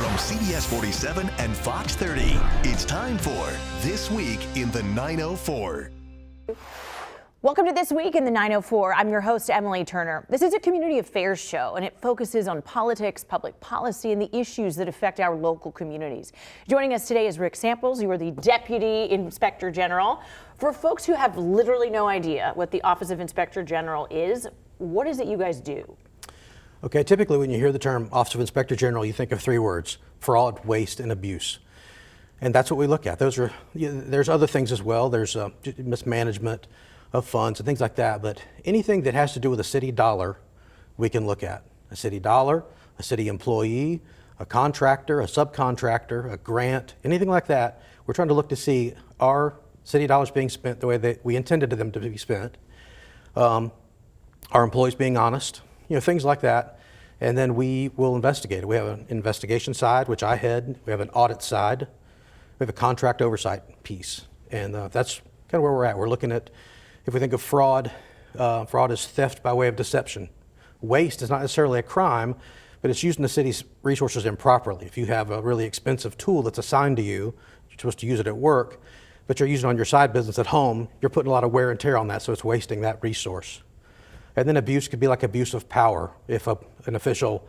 From CBS 47 and Fox 30, it's time for This Week in the 904. Welcome to This Week in the 904. I'm your host, Emily Turner. This is a community affairs show, and it focuses on politics, public policy, and the issues that affect our local communities. Joining us today is Rick Samples. You are the Deputy Inspector General. For folks who have literally no idea what the Office of Inspector General is, what is it you guys do? Okay, typically when you hear the term Office of Inspector General, you think of three words: fraud, waste, and abuse. And that's what we look at. There's other things as well. There's mismanagement of funds and things like that, but anything that has to do with a city dollar, we can look at. A city dollar, a city employee, a contractor, a subcontractor, a grant, anything like that. We're trying to look to see, are city dollars being spent the way that we intended them to be spent? Are employees being honest? Things like that. And then we will investigate it. We have an investigation side, which I head. We have an audit side. We have a contract oversight piece. And that's kind of where we're at. We're looking at, if we think of fraud, fraud is theft by way of deception. Waste is not necessarily a crime, but it's using the city's resources improperly. If you have a really expensive tool that's assigned to you, you're supposed to use it at work, but you're using it on your side business at home, you're putting a lot of wear and tear on that, so it's wasting that resource. And then abuse could be like abuse of power. If an official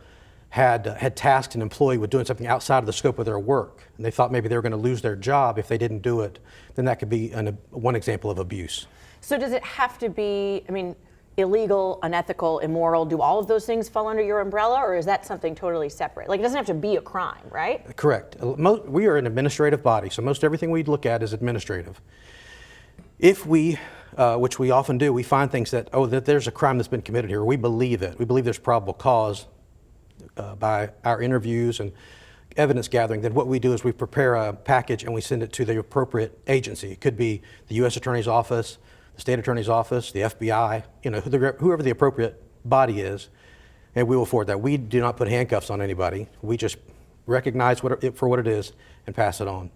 had tasked an employee with doing something outside of the scope of their work, and they thought maybe they were going to lose their job if they didn't do it, then that could be one example of abuse. So does it have to be, illegal, unethical, immoral? Do all of those things fall under your umbrella, or is that something totally separate? It doesn't have to be a crime, right? Correct. We are an administrative body, so most everything we look at is administrative. If we, which we often do, we find things that there's a crime that's been committed here, we believe it. We believe there's probable cause by our interviews and evidence gathering. Then what we do is we prepare a package and we send it to the appropriate agency. It could be the U.S. Attorney's Office, the State Attorney's Office, the FBI, whoever the appropriate body is, and we will forward that. We do not put handcuffs on anybody. We just recognize for what it is and pass it on.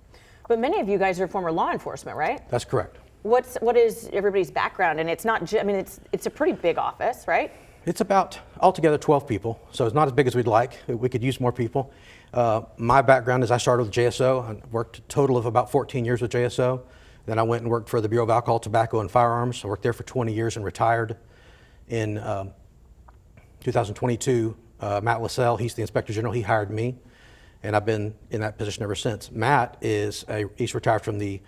But many of you guys are former law enforcement, right? That's correct. What is everybody's background? And it's not, it's a pretty big office, right? It's about altogether 12 people, so it's not as big as we'd like. We could use more people. My background is I started with JSO. I worked a total of about 14 years with JSO. Then I went and worked for the Bureau of Alcohol, Tobacco, and Firearms. I worked there for 20 years and retired in 2022. Matt Lassell, he's the Inspector General, he hired me, and I've been in that position ever since. Matt he's retired from the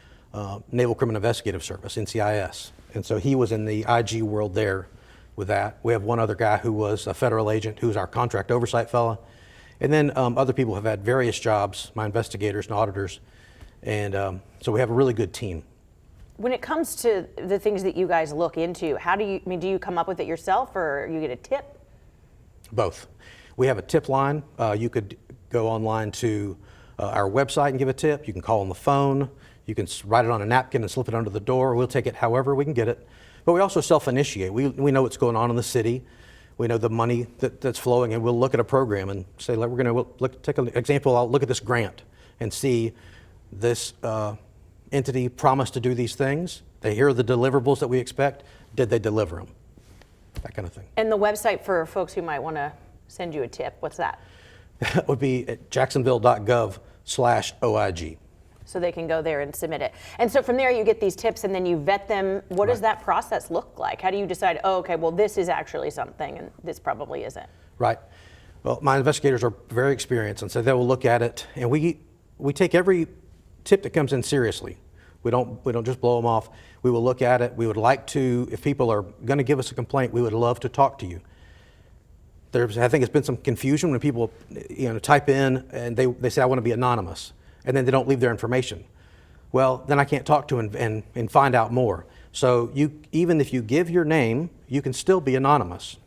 Naval Criminal Investigative Service, NCIS, and so he was in the IG world there with that. We have one other guy who was a federal agent who's our contract oversight fella, and then other people have had various jobs, my investigators and auditors, and so we have a really good team. When it comes to the things that you guys look into, do you come up with it yourself, or you get a tip? Both. We have a tip line. You could go online to our website and give a tip. You can call on the phone. You can write it on a napkin and slip it under the door. We'll take it however we can get it. But we also self-initiate. We know what's going on in the city. We know the money that's flowing, and we'll look at a program and say, we're going to take an example. I'll look at this grant and see this entity promised to do these things. Here are the deliverables that we expect. Did they deliver them? That kind of thing. And the website for folks who might want to send you a tip, what's that? That would be at jacksonville.gov/OIG. So they can go there and submit it. And so from there you get these tips and then you vet them. What does that process look like? How do you decide, this is actually something and this probably isn't? Right. Well, my investigators are very experienced, and so they will look at it, and we take every tip that comes in seriously. We don't just blow them off. We will look at it. We would like to, if people are going to give us a complaint, we would love to talk to you. I think it's been some confusion when people type in and they say, I want to be anonymous, and then they don't leave their information. Well, then I can't talk to them and find out more. So even if you give your name, you can still be anonymous.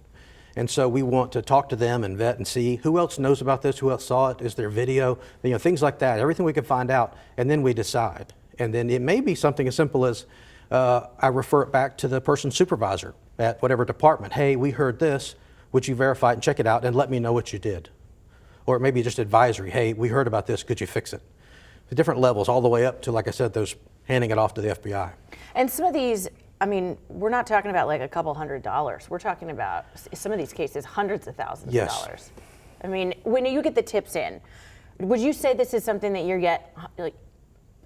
And so we want to talk to them and vet and see who else knows about this, who else saw it, is there video, things like that, everything we can find out, and then we decide. And then it may be something as simple as I refer it back to the person's supervisor at whatever department. Hey, we heard this, would you verify it and check it out and let me know what you did? Or it may be just advisory, hey, we heard about this, could you fix it? The different levels, all the way up to, like I said, those handing it off to the FBI. And some of these, we're not talking about like a couple $100. We're talking about some of these cases, hundreds of thousands of dollars. When you get the tips in, Would you say this is something that you get like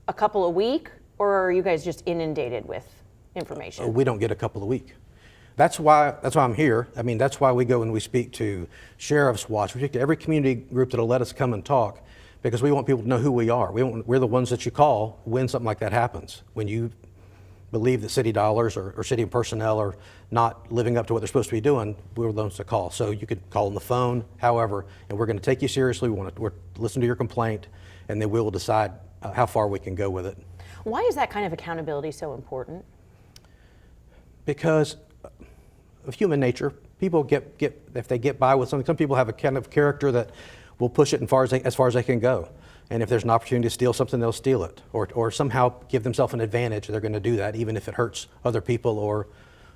a couple a week, or are you guys just inundated with information? We don't get a couple a week. That's why I'm here. I mean, that's why we go and we speak to Sheriff's Watch. We speak to every community group that'll let us come and talk, because we want people to know who we are. We're the ones that you call when something like that happens. When you believe that city dollars or city personnel are not living up to what they're supposed to be doing, we're the ones to call. So you could call on the phone, however, and we're going to take you seriously. We're listen to your complaint, and then we will decide how far we can go with it. Why is that kind of accountability so important? Because of human nature, people get if they get by with something. Some people have a kind of character that will push it as far as they can go. And if there's an opportunity to steal something, they'll steal it, or somehow give themselves an advantage. They're going to do that, even if it hurts other people or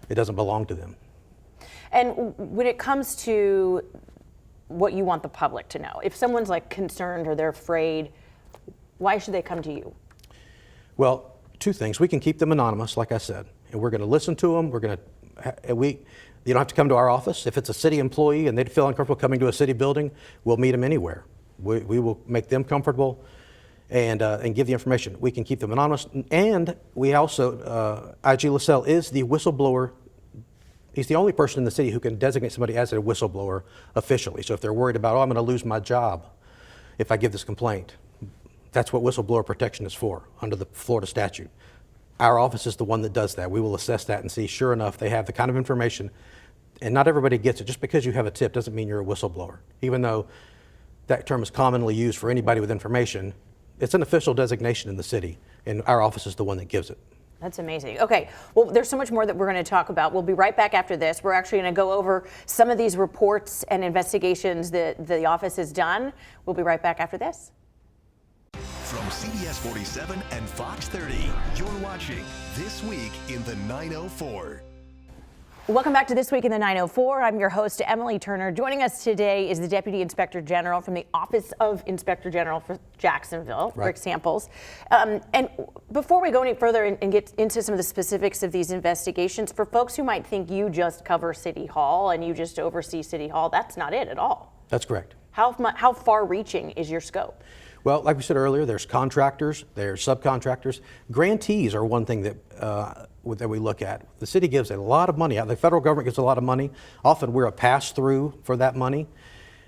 it doesn't belong to them. And when it comes to what you want the public to know, if someone's like concerned or they're afraid, why should they come to you? Well, two things. We can keep them anonymous, like I said, and we're going to listen to them. You don't have to come to our office. If it's a city employee and they feel uncomfortable coming to a city building, we'll meet them anywhere. We will make them comfortable and give the information. We can keep them anonymous. And we also, IG LaSalle is the whistleblower. He's the only person in the city who can designate somebody as a whistleblower officially. So if they're worried about, I'm going to lose my job if I give this complaint, that's what whistleblower protection is for under the Florida statute. Our office is the one that does that. We will assess that and see, sure enough, they have the kind of information. And not everybody gets it. Just because you have a tip doesn't mean you're a whistleblower. Even though that term is commonly used for anybody with information, it's an official designation in the city, and our office is the one that gives it. That's amazing. Okay, well, there's so much more that we're going to talk about. We'll be right back after this. We're actually going to go over some of these reports and investigations that the office has done. We'll be right back after this. From CBS 47 and Fox 30, you're watching This Week in the 904. Welcome back to This Week in the 904. I'm your host, Emily Turner. Joining us today is the Deputy Inspector General from the Office of Inspector General for Jacksonville, Rick Samples. And before we go any further and get into some of the specifics of these investigations, for folks who might think you just cover City Hall and you just oversee City Hall, that's not it at all. That's correct. How far-reaching is your scope? Well, like we said earlier, there's contractors, there's subcontractors. Grantees are one thing that we look at. The city gives a lot of money out. The federal government gives a lot of money. Often we're a pass-through for that money.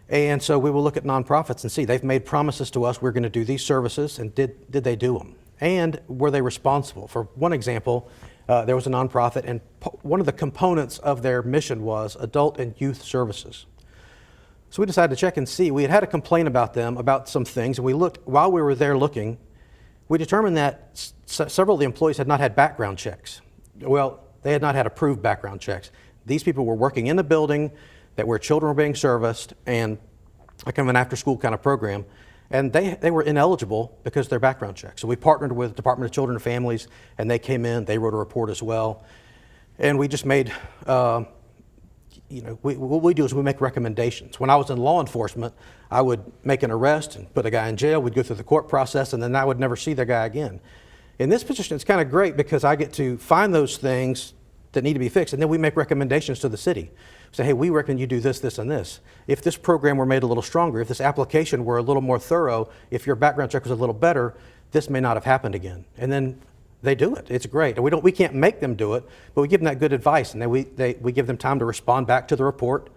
And so we will look at nonprofits and see, they've made promises to us, we're going to do these services, and did they do them? And were they responsible? For one example, there was a nonprofit, and one of the components of their mission was adult and youth services. So we decided to check and see. We had a complaint about them, about some things, and we looked, while we were there looking, we determined that several of the employees had not had background checks. Well, they had not had approved background checks. These people were working in the building where children were being serviced, and like kind of an after-school kind of program, and they were ineligible because of their background checks. So we partnered with Department of Children and Families, and they came in, they wrote a report as well, and we just made, what we do is we make recommendations. When I was in law enforcement, I would make an arrest and put a guy in jail. We'd go through the court process, and then I would never see the guy again. In this position, it's kind of great because I get to find those things that need to be fixed, and then we make recommendations to the city. Say, hey, we reckon you do this, this, and this. If this program were made a little stronger, if this application were a little more thorough, if your background check was a little better, this may not have happened again. And then they do it. It's great. And we can't make them do it, but we give them that good advice, and then we give them time to respond back to the report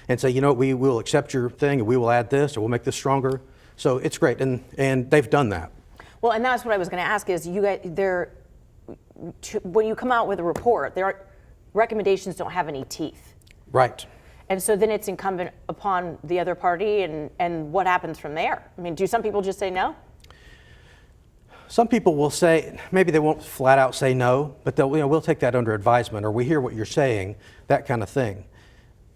and say, we will accept your thing, and we will add this, or we'll make this stronger. So it's great, and they've done that. Well, and that's what I was going to ask is, you guys, when you come out with a report, recommendations don't have any teeth. Right. And so then it's incumbent upon the other party, and what happens from there? I mean, do some people just say no? Some people will say, maybe they won't flat out say no, but we'll take that under advisement, or we hear what you're saying, that kind of thing.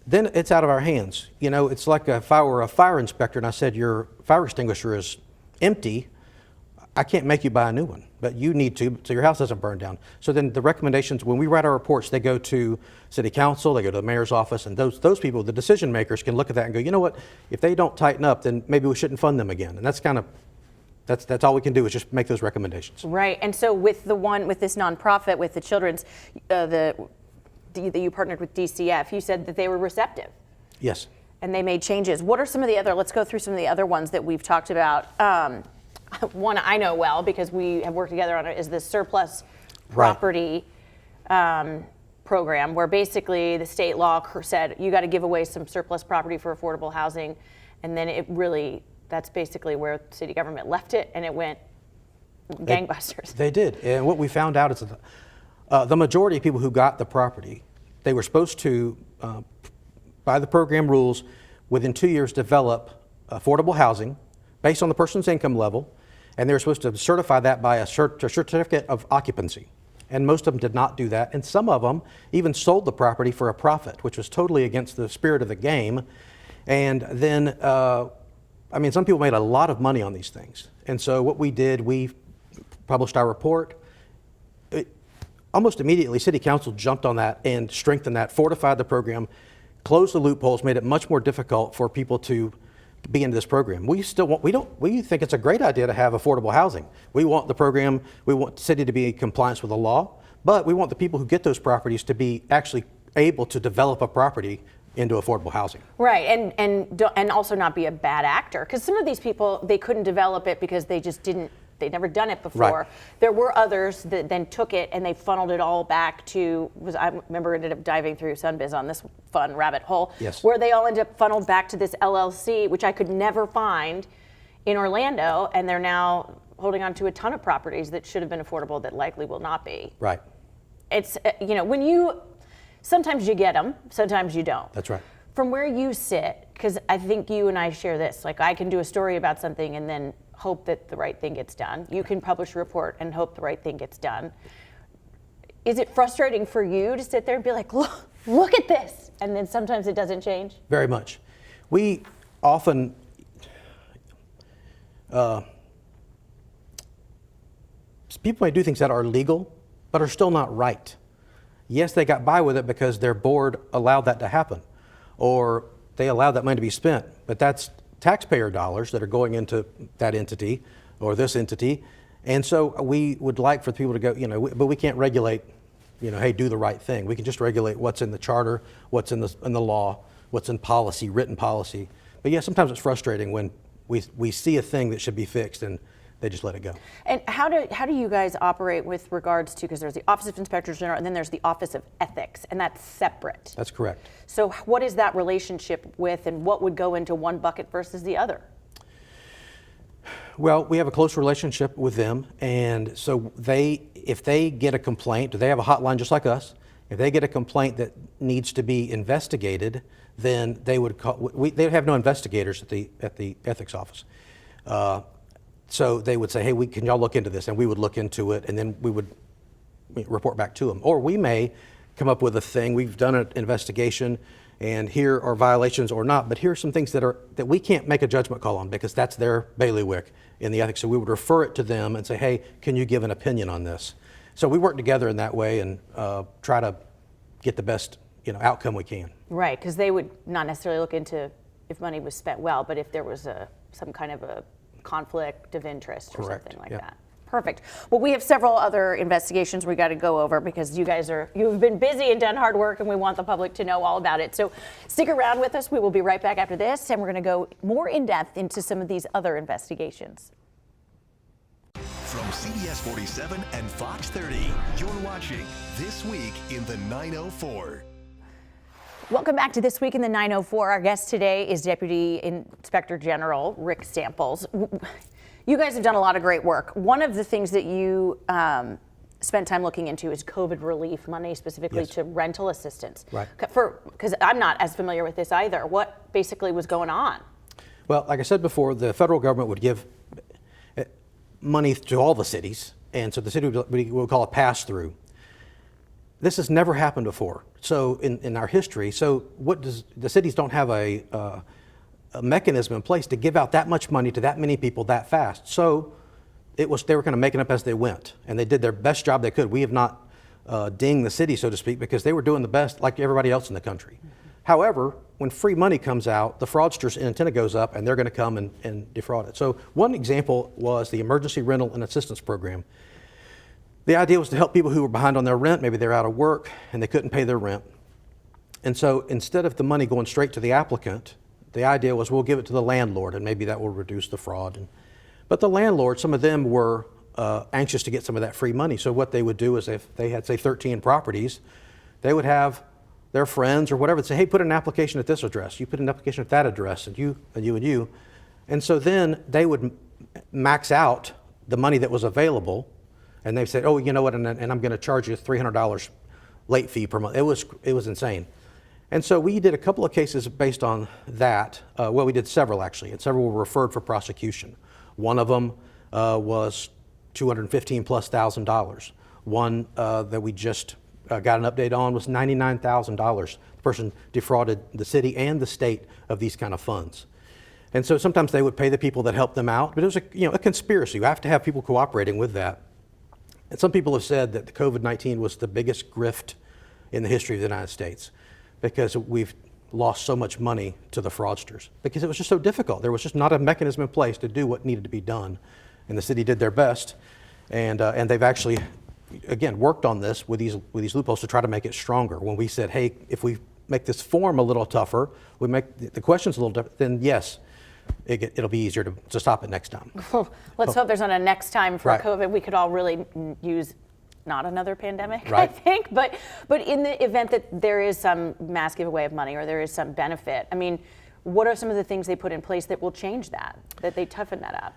Then it's out of our hands. It's like if I were a fire inspector and I said your fire extinguisher is empty, I can't make you buy a new one, but you need to, so your house doesn't burn down. So then the recommendations, when we write our reports, they go to city council, they go to the mayor's office, and those people, the decision makers, can look at that and go, you know what, if they don't tighten up, then maybe we shouldn't fund them again. And that's all we can do, is just make those recommendations. Right. And so with this nonprofit, with the children's, that you partnered with DCF, you said that they were receptive. Yes. and they made changes. What are some of the other, let's go through some of the other ones that we've talked about. One I know well because we have worked together on it is the surplus property program, where basically the state law said you got to give away some surplus property for affordable housing, and then that's basically where city government left it, and it went gangbusters. They did, and what we found out is that the majority of people who got the property, they were supposed to, by the program rules, within 2 years develop affordable housing based on the person's income level, and they were supposed to certify that by a certificate of occupancy. And most of them did not do that, and some of them even sold the property for a profit, which was totally against the spirit of the game. And then, some people made a lot of money on these things. And so what we did, we published our report. Almost immediately, City Council jumped on that and strengthened that, fortified the program, closed the loopholes, made it much more difficult for people to be into this program. We think it's a great idea to have affordable housing. We want the program, we want the city to be in compliance with the law, but we want the people who get those properties to be actually able to develop a property into affordable housing. Right, and also not be a bad actor, because some of these people, they couldn't develop it because they'd never done it before. Right. There were others that then took it and they funneled it all back to, I remember ended up diving through Sunbiz on this fun rabbit hole, yes, where they all ended up funneled back to this LLC, which I could never find in Orlando, and they're now holding on to a ton of properties that should have been affordable that likely will not be. Right. It's, sometimes you get them, sometimes you don't. That's right. From where you sit, because I think you and I share this, like I can do a story about something and then hope that the right thing gets done. You can publish a report and hope the right thing gets done. Is it frustrating for you to sit there and be like, look at this, and then sometimes it doesn't change? Very much. We often, people may do things that are legal, but are still not right. Yes, they got by with it because their board allowed that to happen, or they allowed that money to be spent, but that's taxpayer dollars that are going into that entity or this entity. And so we would like for people to go, but we can't regulate, hey, do the right thing. We can just regulate what's in the charter, what's in the law, what's in policy, written policy. But yeah, sometimes it's frustrating when we see a thing that should be fixed and they just let it go. And how do you guys operate with regards to, because there's the Office of Inspector General and then there's the Office of Ethics, and that's separate. That's correct. So what is that relationship with, and what would go into one bucket versus the other? Well, we have a close relationship with them, and so if they get a complaint, they have a hotline just like us. If they get a complaint that needs to be investigated, then they would call. They have no investigators at the ethics office. So they would say, hey, can y'all look into this? And we would look into it, and then we would report back to them. Or we may come up with a thing, we've done an investigation, and here are violations or not, but here are some things that we can't make a judgment call on because that's their bailiwick in the ethics. So we would refer it to them and say, hey, can you give an opinion on this? So we work together in that way and try to get the best outcome we can. Right, because they would not necessarily look into if money was spent well, but if there was some kind of a conflict of interest or Correct. Something like Yep. that. Perfect. Well, we have several other investigations we got to go over because you've been busy and done hard work, and we want the public to know all about it. So stick around with us. We will be right back after this, and we're going to go more in depth into some of these other investigations. From CBS 47 and Fox 30, you're watching This Week in the 904. Welcome back to This Week in the 904. Our guest today is Deputy Inspector General Rick Samples. You guys have done a lot of great work. One of the things that you spent time looking into is COVID relief money, specifically Yes. to rental assistance. Right. Because I'm not as familiar with this either. What basically was going on? Well, like I said before, the federal government would give money to all the cities, and so the city would call it pass-through. This has never happened before. So in our history, the cities don't have a mechanism in place to give out that much money to that many people that fast. So they were kind of making up as they went, and they did their best job they could. We have not dinged the city, so to speak, because they were doing the best like everybody else in the country. Mm-hmm. However, when free money comes out, the fraudsters' antenna goes up, and they're going to come and defraud it. So one example was the Emergency Rental and Assistance Program. The idea was to help people who were behind on their rent. Maybe they're out of work and they couldn't pay their rent. And so instead of the money going straight to the applicant, the idea was we'll give it to the landlord and maybe that will reduce the fraud. But the landlord, some of them were anxious to get some of that free money. So what they would do is if they had, say, 13 properties, they would have their friends or whatever say, hey, put an application at this address. You put an application at that address, and you and you and you. And so then they would max out the money that was available, and they said, oh, you know what, and I'm going to charge you $300 late fee per month. It was insane. And so we did a couple of cases based on that. Well, we did several actually, and several were referred for prosecution. One of them was $215,000+. One that we just got an update on was $99,000. The person defrauded the city and the state of these kind of funds. And so sometimes they would pay the people that helped them out, but it was a conspiracy. You have to have people cooperating with that. And some people have said that the COVID-19 was the biggest grift in the history of the United States because we've lost so much money to the fraudsters because it was just so difficult. There was just not a mechanism in place to do what needed to be done. And the city did their best. And they've actually, again, worked on this with these loopholes to try to make it stronger. When we said, hey, if we make this form a little tougher, we make the questions a little different, then yes, it'll be easier to stop it next time. Let's hope there's not a next time for Right. COVID. We could all really use not another pandemic, Right. I think. But in the event that there is some mass giveaway of money or there is some benefit, I mean, what are some of the things they put in place that will change that they toughen that up?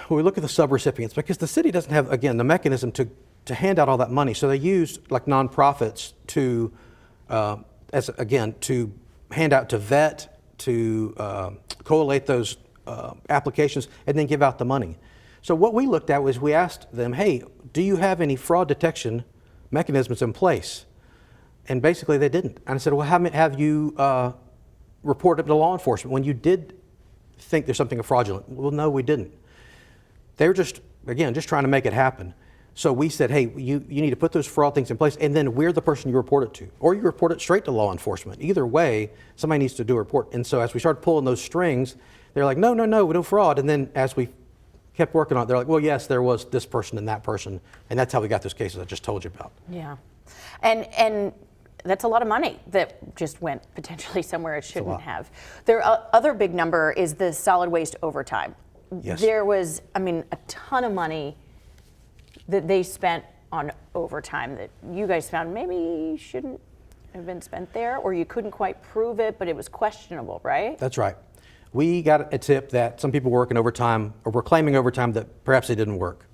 Well, we look at the subrecipients because the city doesn't have, again, the mechanism to hand out all that money. So they used like nonprofits to hand out to vet, to collate those applications, and then give out the money. So what we looked at was we asked them, hey, do you have any fraud detection mechanisms in place? And basically they didn't. And I said, well, have you reported to law enforcement when you did think there's something fraudulent? Well, no, we didn't. They were just trying to make it happen. So we said, hey, you need to put those fraud things in place, and then we're the person you report it to. Or you report it straight to law enforcement. Either way, somebody needs to do a report. And so as we started pulling those strings, they're like, no, we don't fraud. And then as we kept working on it, they're like, well, yes, there was this person and that person. And that's how we got those cases I just told you about. Yeah. And that's a lot of money that just went potentially somewhere it shouldn't have. Their other big number is the solid waste overtime. Yes. There was, a ton of money that they spent on overtime that you guys found maybe shouldn't have been spent there, or you couldn't quite prove it, but it was questionable, right? That's right. We got a tip that some people were working overtime or were claiming overtime that perhaps they didn't work.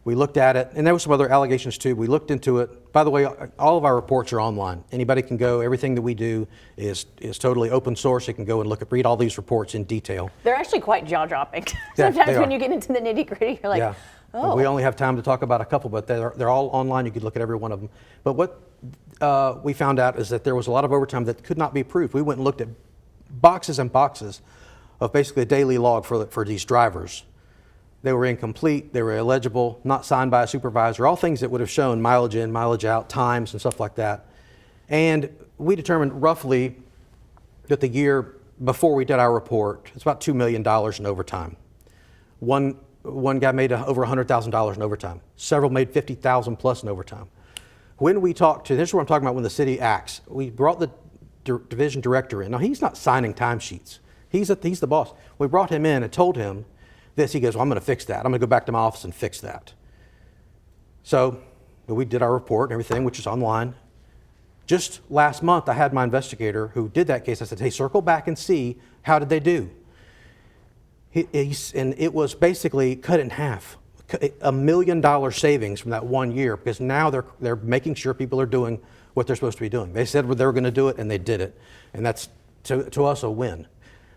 We looked at it, and there were some other allegations too. We looked into it. By the way, all of our reports are online. Anybody can go. Everything that we do is totally open source. You can go and read all these reports in detail. They're actually quite jaw-dropping. Yeah, Sometimes when you get into the nitty-gritty, you're like, yeah. oh. We only have time to talk about a couple, but they're all online. You could look at every one of them. But what we found out is that there was a lot of overtime that could not be proved. We went and looked at boxes and boxes of basically a daily log for these drivers. They were incomplete, they were illegible, not signed by a supervisor, all things that would have shown mileage in, mileage out, times and stuff like that. And we determined roughly that the year before we did our report, it's about $2 million in overtime. One guy made over $100,000 in overtime. Several made $50,000 plus in overtime. When we talked to, this is what I'm talking about when the city acts, we brought the division director in. Now he's not signing timesheets. He's the boss. We brought him in and told him this. He goes, well, I'm going to fix that. I'm going to go back to my office and fix that. So we did our report and everything, which is online. Just last month, I had my investigator who did that case. I said, hey, circle back and see how did they do. And it was basically cut in half. $1 million savings from that 1 year because now they're making sure people are doing what they're supposed to be doing. They said they were going to do it and they did it. And that's to us a win.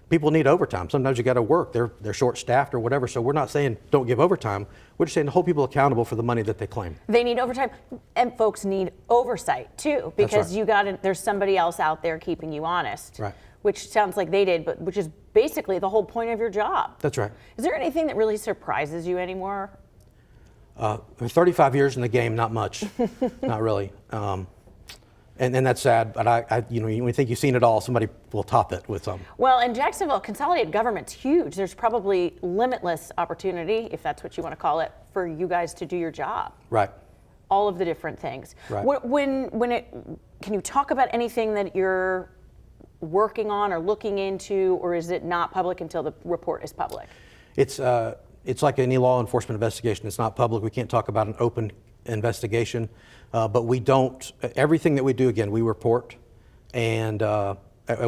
People need overtime. Sometimes you got to work. They're short-staffed or whatever. So we're not saying don't give overtime. We're just saying to hold people accountable for the money that they claim. They need overtime, and folks need oversight too, because there's somebody else out there keeping you honest. Right. Which sounds like they did, but which is basically the whole point of your job. That's right. Is there anything that really surprises you anymore? 35 years in the game, not much, not really. And that's sad, but when you think you've seen it all, somebody will top it with some. Well, in Jacksonville, consolidated government's huge. There's probably limitless opportunity, if that's what you want to call it, for you guys to do your job. Right. All of the different things. Right. Can you talk about anything that you're working on or looking into, or is it not public until the report is public? It's like any law enforcement investigation. It's not public. We can't talk about an open investigation, but we don't. Everything that we do, again, we report, and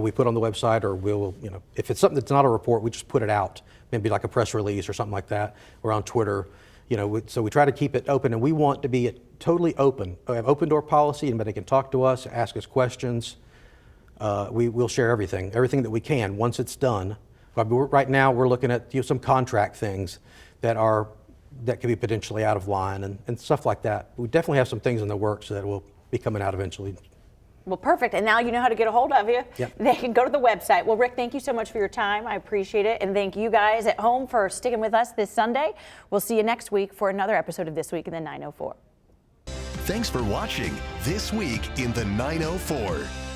we put on the website, or we'll, if it's something that's not a report, we just put it out, maybe like a press release or something like that. We're on Twitter, so we try to keep it open, and we want to be totally open. We have open door policy. Anybody can talk to us, ask us questions. We'll share everything that we can once it's done. Right now, we're looking at some contract things that could be potentially out of line and stuff like that. We definitely have some things in the works that will be coming out eventually. Well, perfect. And now you know how to get a hold of you. Yep. They can go to the website. Well, Rick, thank you so much for your time. I appreciate it. And thank you guys at home for sticking with us this Sunday. We'll see you next week for another episode of This Week in the 904. Thanks for watching This Week in the 904.